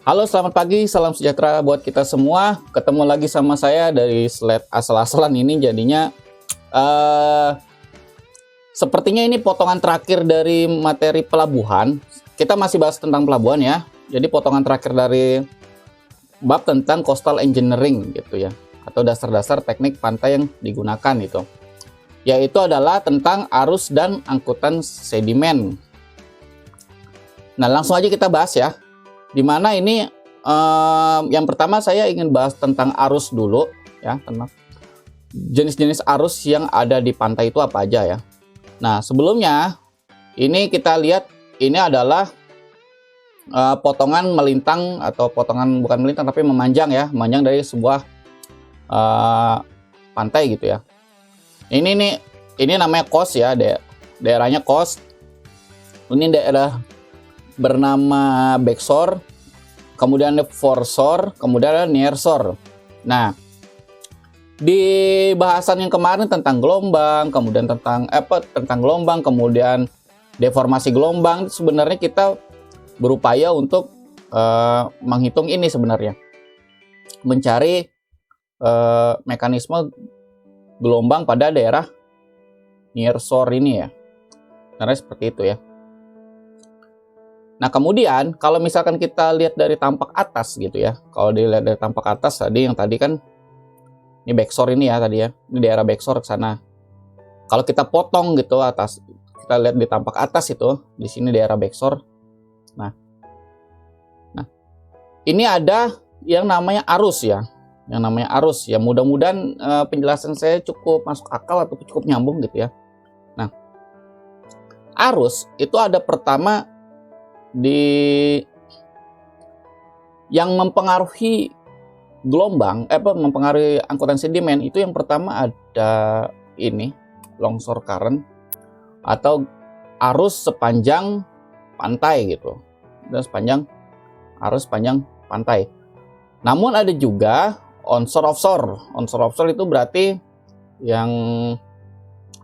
Halo, selamat pagi, salam sejahtera buat kita semua. Ketemu lagi sama saya dari slide asal-asalan ini. Jadinya sepertinya ini potongan terakhir dari materi pelabuhan. Kita masih bahas tentang pelabuhan ya. Jadi potongan terakhir dari bab tentang coastal engineering gitu ya, atau dasar-dasar teknik pantai yang digunakan itu. Yaitu adalah tentang arus dan angkutan sedimen. Nah, langsung aja kita bahas ya. Dimana ini yang pertama saya ingin bahas tentang arus dulu ya, tentang jenis-jenis arus yang ada di pantai itu apa aja ya. Nah, sebelumnya ini kita lihat ini adalah potongan melintang atau potongan bukan melintang tapi memanjang ya, memanjang dari sebuah pantai gitu ya. Ini namanya coast ya, daerahnya coast. Ini daerah bernama backshore, kemudian foreshore, kemudian nearshore. Nah, di bahasan yang kemarin tentang gelombang, kemudian tentang gelombang, kemudian deformasi gelombang, sebenarnya kita berupaya untuk menghitung ini sebenarnya, mencari mekanisme gelombang pada daerah nearshore ini ya, karena seperti itu ya. Nah, kemudian kalau misalkan kita lihat dari tampak atas gitu ya, kalau dilihat dari tampak atas tadi kan ini backshore ini ya tadi ya, ini daerah backshore ke sana. Kalau kita potong gitu atas, kita lihat di tampak atas itu, di sini daerah backshore. Nah, ini ada yang namanya arus ya, ya. Mudah-mudahan penjelasan saya cukup masuk akal atau cukup nyambung gitu ya. Nah, arus itu ada pertama yang mempengaruhi gelombang, mempengaruhi angkutan sedimen itu yang pertama ada ini longsor current atau arus sepanjang pantai gitu, dan arus sepanjang pantai. Namun ada juga onshore offshore. Onshore offshore itu berarti yang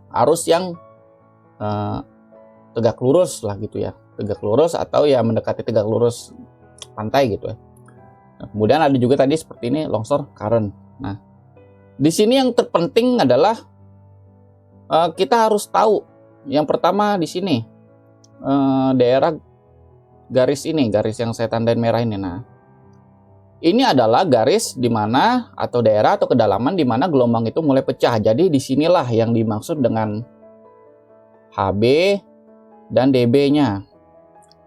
arus yang tegak lurus lah gitu ya. Tegak lurus atau ya mendekati tegak lurus pantai gitu ya. Nah, kemudian ada juga tadi seperti ini longsor current. Nah, di sini yang terpenting adalah kita harus tahu yang pertama di sini daerah garis yang saya tandain merah ini. Nah, ini adalah garis di mana atau daerah atau kedalaman di mana gelombang itu mulai pecah. Jadi disinilah yang dimaksud dengan HB dan DB-nya.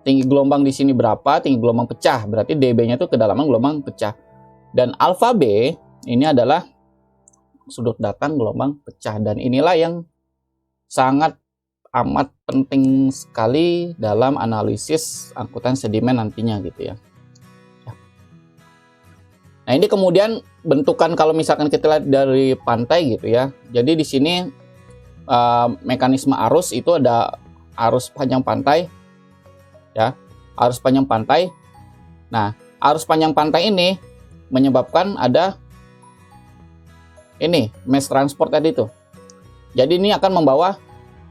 Tinggi gelombang di sini berapa, tinggi gelombang pecah, berarti DB-nya itu kedalaman gelombang pecah. Dan alfa B ini adalah sudut datang gelombang pecah, dan inilah yang sangat amat penting sekali dalam analisis angkutan sedimen nantinya gitu ya. Nah, ini kemudian bentukan kalau misalkan kita lihat dari pantai gitu ya. Jadi di sini mekanisme arus itu ada arus panjang pantai ya, arus panjang pantai. Nah, arus panjang pantai ini menyebabkan ada ini mass transport tadi itu. Jadi ini akan membawa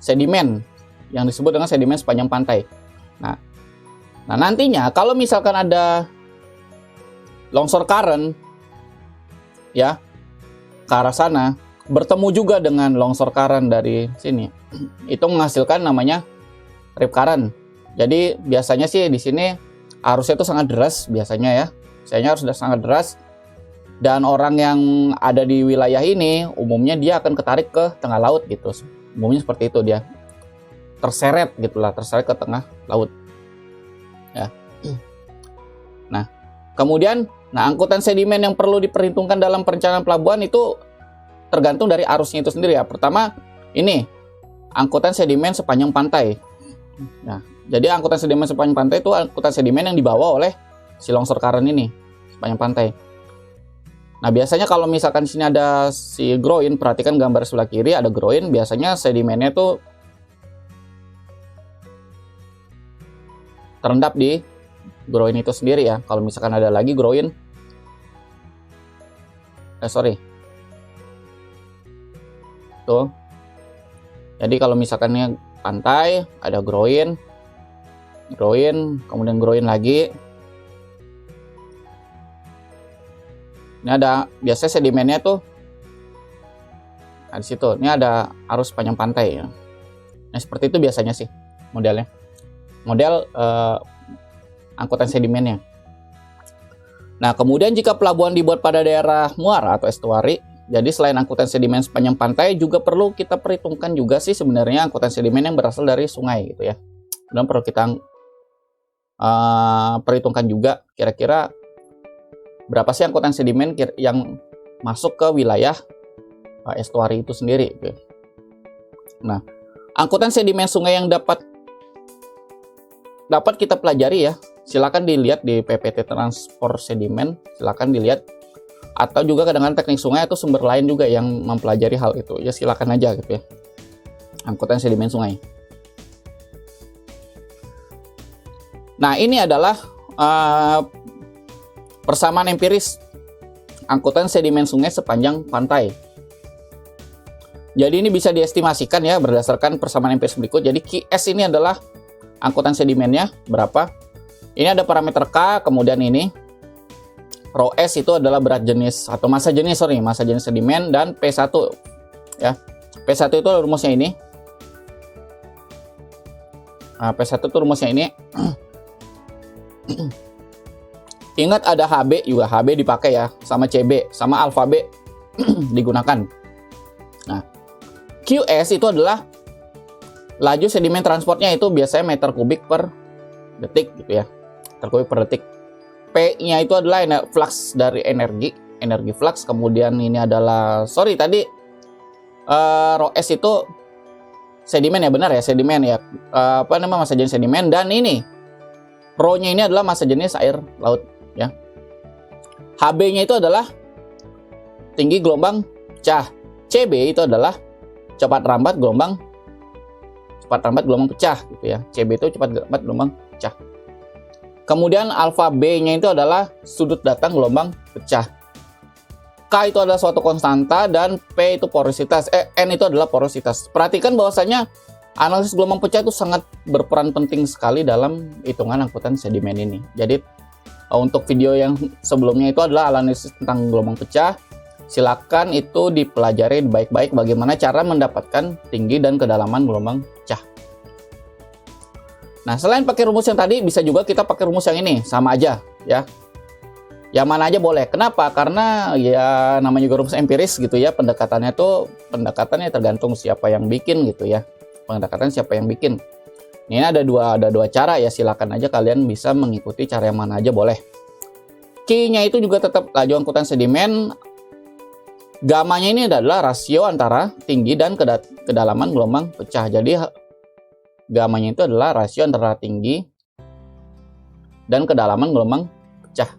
sedimen yang disebut dengan sedimen sepanjang pantai. Nah nantinya kalau misalkan ada longsor current ya ke arah sana, bertemu juga dengan longsor current dari sini, itu menghasilkan namanya rip current. Jadi biasanya sih di sini arusnya itu sangat deras biasanya ya. Biasanya harus sudah sangat deras. Dan orang yang ada di wilayah ini umumnya dia akan ketarik ke tengah laut gitu. Umumnya seperti itu, dia terseret gitulah, terseret ke tengah laut. Ya. Nah, kemudian angkutan sedimen yang perlu diperhitungkan dalam perencanaan pelabuhan itu tergantung dari arusnya itu sendiri ya. Pertama, ini angkutan sedimen sepanjang pantai. Nah, jadi angkutan sedimen sepanjang pantai itu angkutan sedimen yang dibawa oleh si longsor current ini sepanjang pantai. Nah, biasanya kalau misalkan di sini ada si groin, perhatikan gambar sebelah kiri ada groin, biasanya sedimennya itu terendap di groin itu sendiri ya. Kalau misalkan ada lagi groin, tuh. Jadi kalau misalkannya pantai ada groin, kemudian groin lagi. Ini ada biasanya sedimennya tuh, nah di situ. Ini ada arus sepanjang pantai ya. Nah seperti itu biasanya sih modelnya. Model angkutan sedimennya. Nah kemudian jika pelabuhan dibuat pada daerah muara atau estuari, jadi selain angkutan sedimen sepanjang pantai juga perlu kita perhitungkan juga sih sebenarnya angkutan sedimen yang berasal dari sungai gitu ya. Dan perlu kita perhitungkan juga kira-kira berapa sih angkutan sedimen yang masuk ke wilayah estuari itu sendiri gitu. Nah angkutan sedimen sungai yang dapat kita pelajari ya, silakan dilihat di PPT Transport Sedimen, silakan dilihat, atau juga kadang-kadang teknik sungai atau sumber lain juga yang mempelajari hal itu ya, silakan aja gitu ya, angkutan sedimen sungai. Nah ini adalah persamaan empiris angkutan sedimen sungai sepanjang pantai. Jadi ini bisa diestimasikan ya berdasarkan persamaan empiris berikut. Jadi QS ini adalah angkutan sedimennya berapa. Ini ada parameter K, kemudian ini rho S itu adalah berat jenis atau massa jenis sedimen, dan P1 ya. P1 itu rumusnya ini. Nah, P1 itu rumusnya ini. Ingat ada HB juga, HB dipakai ya, sama CB, sama alfa B digunakan. Nah, QS itu adalah laju sedimen transportnya, itu biasanya meter kubik per detik gitu ya. Meter kubik per detik. P-nya itu adalah flux dari energi flux. Kemudian ini adalah, rho S itu sedimen ya, benar ya, sedimen ya. Massa jenis sedimen, dan ini rho-nya ini adalah massa jenis air laut ya. HB-nya itu adalah tinggi gelombang pecah. CB itu adalah cepat rambat gelombang pecah gitu ya. CB itu cepat rambat gelombang pecah. Kemudian alfa B-nya itu adalah sudut datang gelombang pecah. K itu adalah suatu konstanta, dan P itu porositas. N itu adalah porositas. Perhatikan bahwasanya analisis gelombang pecah itu sangat berperan penting sekali dalam hitungan angkutan sedimen ini. Jadi untuk video yang sebelumnya itu adalah analisis tentang gelombang pecah. Silakan itu dipelajari baik-baik bagaimana cara mendapatkan tinggi dan kedalaman gelombang pecah. Nah, selain pakai rumus yang tadi, bisa juga kita pakai rumus yang ini, sama aja ya. Yang mana aja boleh. Kenapa? Karena ya namanya juga rumus empiris gitu ya. Pendekatannya tergantung siapa yang bikin gitu ya. Pendekatan siapa yang bikin. Ini ada dua cara ya, silakan aja kalian bisa mengikuti cara yang mana aja boleh. Q-nya itu juga tetap laju angkutan sedimen. Gamanya ini adalah rasio antara tinggi dan kedalaman gelombang pecah. Jadi gamanya itu adalah rasio antara tinggi dan kedalaman gelombang pecah.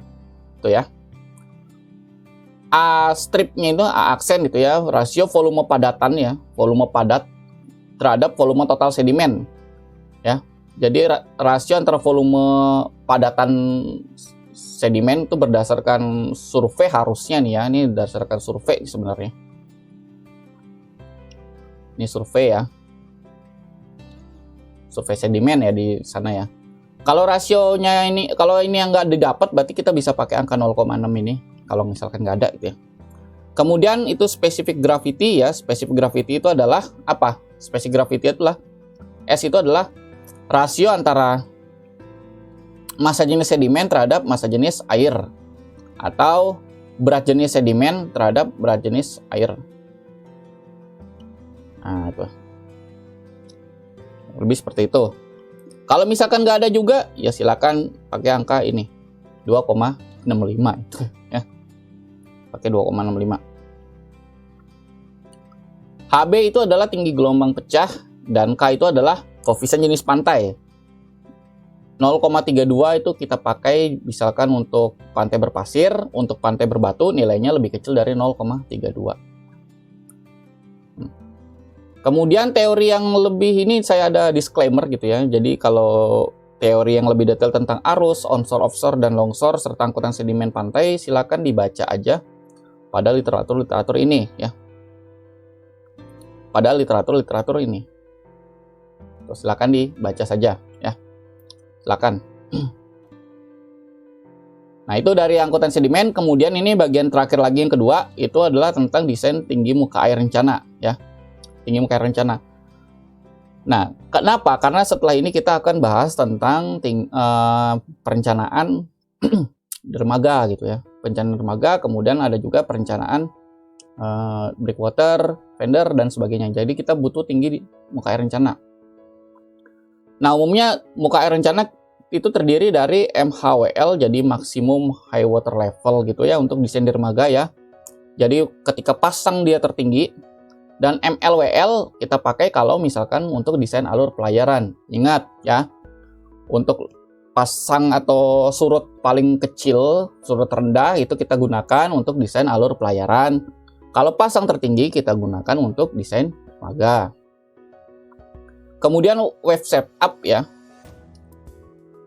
Itu ya. A stripnya itu A aksen gitu ya, rasio volume padatan ya, volume padat terhadap volume total sedimen ya. Jadi rasio antara volume padatan sedimen itu berdasarkan survei harusnya nih ya, ini berdasarkan survei sebenarnya. Ini survei ya. Survei sedimen ya di sana ya. Kalau rasionya ini, kalau ini yang nggak didapat, berarti kita bisa pakai angka 0,6 ini. Kalau misalkan nggak ada gitu ya. Kemudian itu specific gravity ya. Specific gravity itu adalah apa? Specific gravity adalah S itu adalah rasio antara massa jenis sedimen terhadap massa jenis air, atau berat jenis sedimen terhadap berat jenis air. Nah itu lebih seperti itu. Kalau misalkan nggak ada juga, ya silakan pakai angka ini 2,65 itu ya. Pakai 2,65. HB itu adalah tinggi gelombang pecah, dan K itu adalah koefisien jenis pantai. 0,32 itu kita pakai misalkan untuk pantai berpasir, untuk pantai berbatu nilainya lebih kecil dari 0,32. Kemudian teori yang lebih ini saya ada disclaimer gitu ya. Jadi kalau teori yang lebih detail tentang arus, onshore, offshore, dan longshore serta angkutan sedimen pantai silakan dibaca aja pada literatur ini ya. Pada literatur ini. Terus silakan dibaca saja ya. Silakan. Nah, itu dari angkutan sedimen. Kemudian ini bagian terakhir lagi yang kedua, itu adalah tentang desain tinggi muka air rencana ya. Tinggi muka air rencana. Nah, kenapa? Karena setelah ini kita akan bahas tentang perencanaan dermaga gitu ya. Perencanaan dermaga, kemudian ada juga perencanaan breakwater, fender dan sebagainya. Jadi kita butuh tinggi muka air rencana. Nah, umumnya muka air rencana itu terdiri dari MHWL, jadi maksimum high water level gitu ya untuk desain dermaga ya. Jadi ketika pasang dia tertinggi, dan MLWL kita pakai kalau misalkan untuk desain alur pelayaran. Ingat ya, untuk pasang atau surut paling kecil, surut rendah itu kita gunakan untuk desain alur pelayaran. Kalau pasang tertinggi kita gunakan untuk desain dermaga. Kemudian wave setup ya.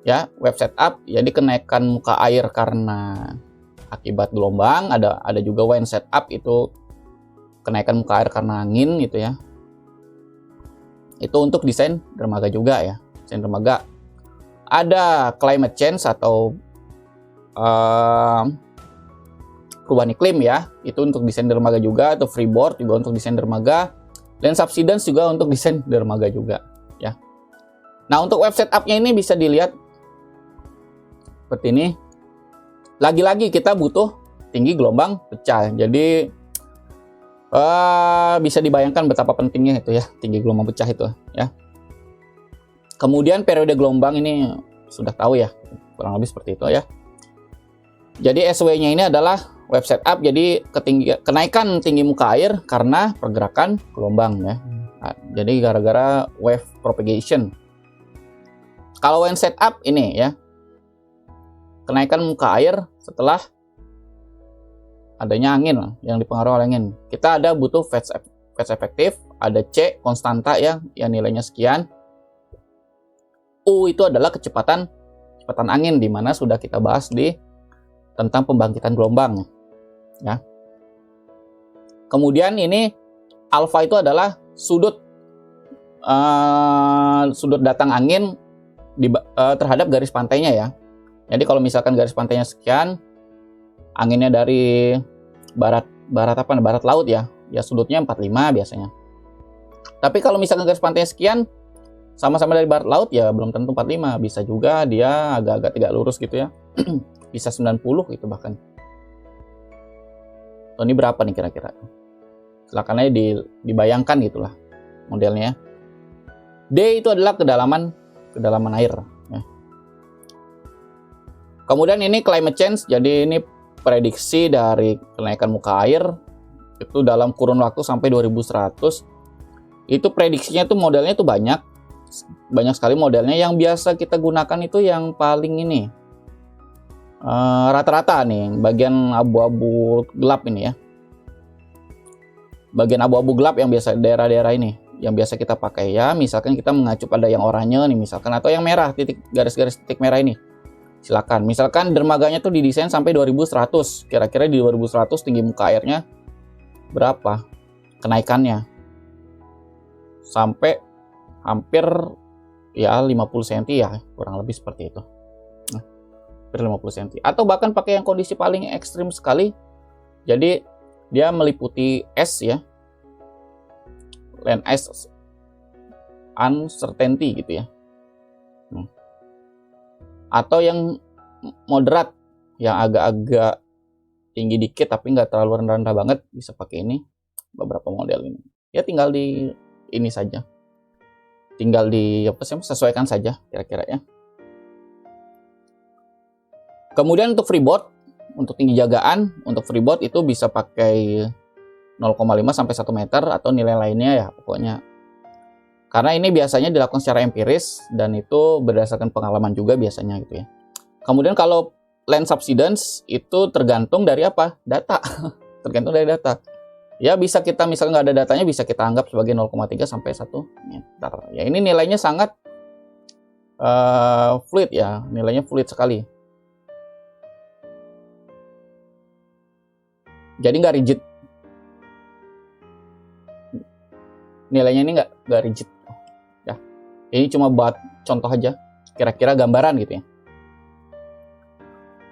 Ya, wave setup jadi kenaikan muka air karena akibat gelombang, ada juga wind setup itu kenaikan muka air karena angin gitu ya. Itu untuk desain dermaga juga ya. Desain dermaga. Ada climate change atau perubahan iklim ya. Itu untuk desain dermaga juga, atau freeboard juga untuk desain dermaga. Land subsidence juga untuk desain dermaga juga ya. Nah, untuk wave setup-nya ini bisa dilihat seperti ini. Lagi-lagi kita butuh tinggi gelombang pecah. Jadi bisa dibayangkan betapa pentingnya itu ya, tinggi gelombang pecah itu ya. Kemudian periode gelombang ini sudah tahu ya, kurang lebih seperti itu ya. Jadi SW-nya ini adalah wave setup, jadi kenaikan tinggi muka air karena pergerakan gelombang ya. Nah, jadi gara-gara wave propagation. Kalau wind setup ini ya, kenaikan muka air setelah adanya angin yang dipengaruhi oleh angin. Kita butuh phase efektif, ada C konstanta ya, yang nilainya sekian. U itu adalah kecepatan angin, di mana sudah kita bahas tentang pembangkitan gelombang ya. Kemudian ini alfa itu adalah sudut datang angin terhadap garis pantainya ya. Jadi kalau misalkan garis pantainya sekian, anginnya dari barat laut ya sudutnya 45 biasanya. Tapi kalau misalkan garis pantainya sekian, sama-sama dari barat laut ya belum tentu 45, bisa juga dia agak-agak tidak lurus gitu ya. Bisa 90 gitu bahkan. So, ini berapa nih kira-kira? Silakan aja dibayangkan gitulah modelnya. D itu adalah kedalaman air ya. Kemudian ini climate change, jadi ini prediksi dari kenaikan muka air itu dalam kurun waktu sampai 2100. Itu prediksinya tuh modelnya tuh banyak sekali modelnya. Yang biasa kita gunakan itu yang paling ini rata-rata nih bagian abu-abu gelap ini ya. Bagian abu-abu gelap yang biasa daerah-daerah ini yang biasa kita pakai ya. Misalkan kita mengacu pada yang oranye nih misalkan, atau yang merah, garis-garis titik merah ini. Silakan. Misalkan dermaganya tuh didesain sampai 2100. Kira-kira di 2100 tinggi muka airnya berapa kenaikannya? Sampai hampir ya 50 cm ya, kurang lebih seperti itu. Nah, hampir 50 cm. Atau bahkan pakai yang kondisi paling ekstrim sekali. Jadi dia meliputi es ya. Land ice uncertainty gitu ya. Atau yang moderat, yang agak-agak tinggi dikit tapi nggak terlalu rendah-rendah banget, bisa pakai ini. Beberapa model ini ya, tinggal di ini saja, tinggal sesuaikan saja kira-kira ya. Kemudian untuk freeboard, untuk tinggi jagaan, untuk freeboard itu bisa pakai 0,5 sampai 1 meter atau nilai lainnya ya pokoknya. Karena ini biasanya dilakukan secara empiris dan itu berdasarkan pengalaman juga biasanya gitu ya. Kemudian kalau land subsidence itu tergantung dari apa? Data. Tergantung dari data. Ya bisa kita misalnya nggak ada datanya, bisa kita anggap sebagai 0,3 sampai 1 meter. Ya ini nilainya sangat fluid ya, nilainya fluid sekali. Jadi nggak rigid. Nilainya ini nggak rigid. Ya, ini cuma buat contoh aja, kira-kira gambaran gitu ya.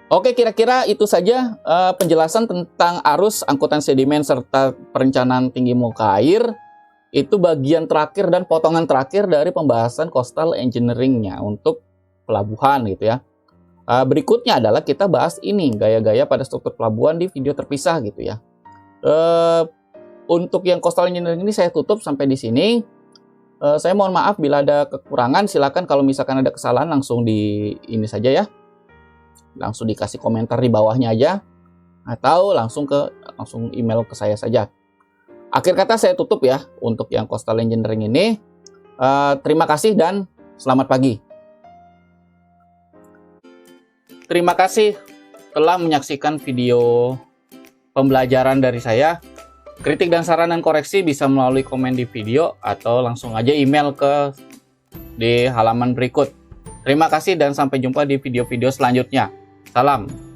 Oke, kira-kira itu saja penjelasan tentang arus, angkutan sedimen, serta perencanaan tinggi muka air. Itu bagian terakhir dan potongan terakhir dari pembahasan coastal engineering-nya untuk pelabuhan gitu ya. Berikutnya adalah kita bahas ini, gaya-gaya pada struktur pelabuhan di video terpisah gitu ya. Untuk yang coastal engineering ini saya tutup sampai di sini. Saya mohon maaf bila ada kekurangan, silakan kalau misalkan ada kesalahan langsung di ini saja ya. Langsung dikasih komentar di bawahnya aja, atau langsung email ke saya saja. Akhir kata saya tutup ya untuk yang coastal engineering ini. Terima kasih dan selamat pagi. Terima kasih telah menyaksikan video pembelajaran dari saya. Kritik dan saran dan koreksi bisa melalui komen di video atau langsung aja email di halaman berikut. Terima kasih dan sampai jumpa di video-video selanjutnya. Salam.